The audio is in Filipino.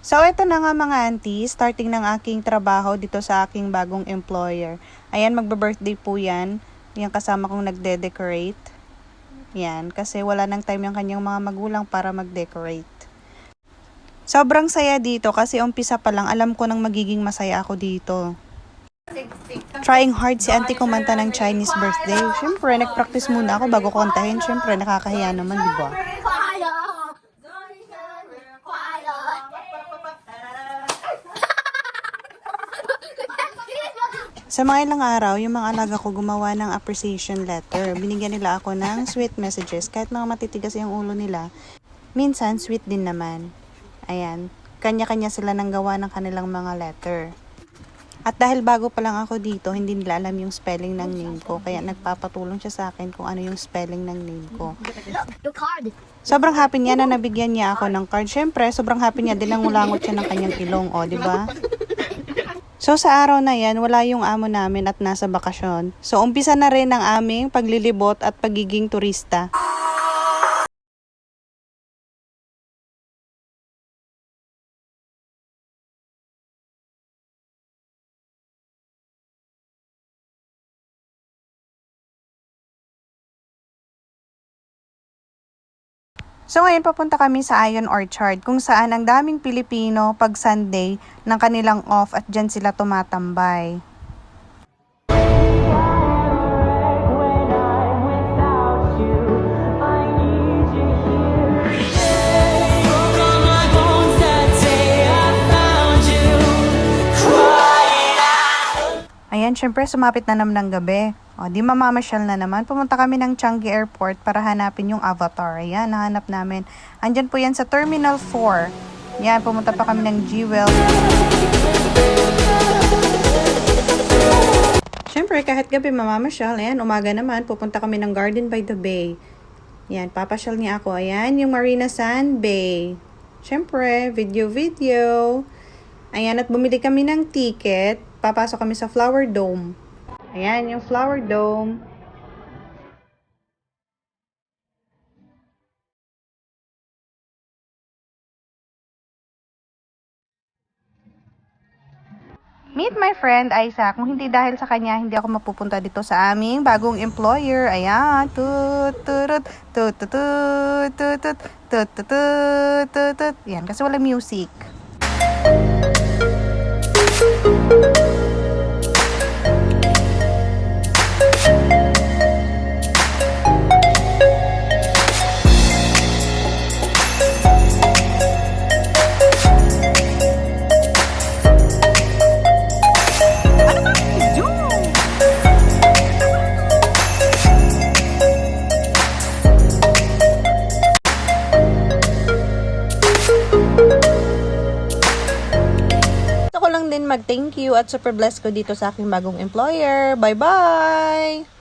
So, ito na nga mga auntie, starting ng aking trabaho dito sa aking bagong employer. Ayan, magbe-birthday po yan. Yung kasama kong nagde-decorate. Yan, kasi wala nang time yung kanyang mga magulang para mag-decorate. Sobrang saya dito kasi umpisa pa lang alam ko nang magiging masaya ako dito. Trying hard si auntie kumanta ng Chinese birthday. Siyempre, nag-practice muna ako bago kontahin. Siyempre, nakakahiya naman, di ba? Sa mga ilang araw, yung mga alaga ko gumawa ng appreciation letter. Binigyan nila ako ng sweet messages. Kahit mga matitigas yung ulo nila, minsan sweet din naman. Ayan, kanya-kanya sila nang gawa ng kanilang mga letter. At dahil bago pa lang ako dito, hindi nila alam yung spelling ng name ko. Kaya nagpapatulong siya sa akin kung ano yung spelling ng name ko. Sobrang happy niya na nabigyan niya ako ng card. Siyempre, sobrang happy niya din na ngulangot siya ng kanyang ilong. O, di ba? So, sa araw na yan, wala yung amo namin at nasa bakasyon. So, umpisa na rin ang aming paglilibot at pagiging turista. So ngayon papunta kami sa Ion Orchard kung saan ang daming Pilipino pag Sunday ng kanilang off at dyan sila tumatambay. Ayan, syempre sumapit na naman ng gabi. O, di mamamasyal na naman. Pumunta kami ng Changi Airport para hanapin yung Avatar. Ayan, nahanap namin. Andyan po yan sa Terminal 4. Yan, pumunta pa kami ng Jewel. Syempre, kahit gabi mamamasyal. Ayan, umaga naman. Pupunta kami ng Garden by the Bay. Yan, papasyal niya ako. Ayan, yung Marina Sand Bay. Syempre, video. Ayan, at bumili kami ng ticket. Papasok kami sa Flower Dome. Ayan, yung Flower Dome. Meet my friend Isaac. Kung hindi dahil sa kanya, hindi ako mapupunta dito sa aming bagong employer. Ayan, Yan, kasi wala music. Mag-thank you at super blessed ko dito sa aking bagong employer. Bye-bye!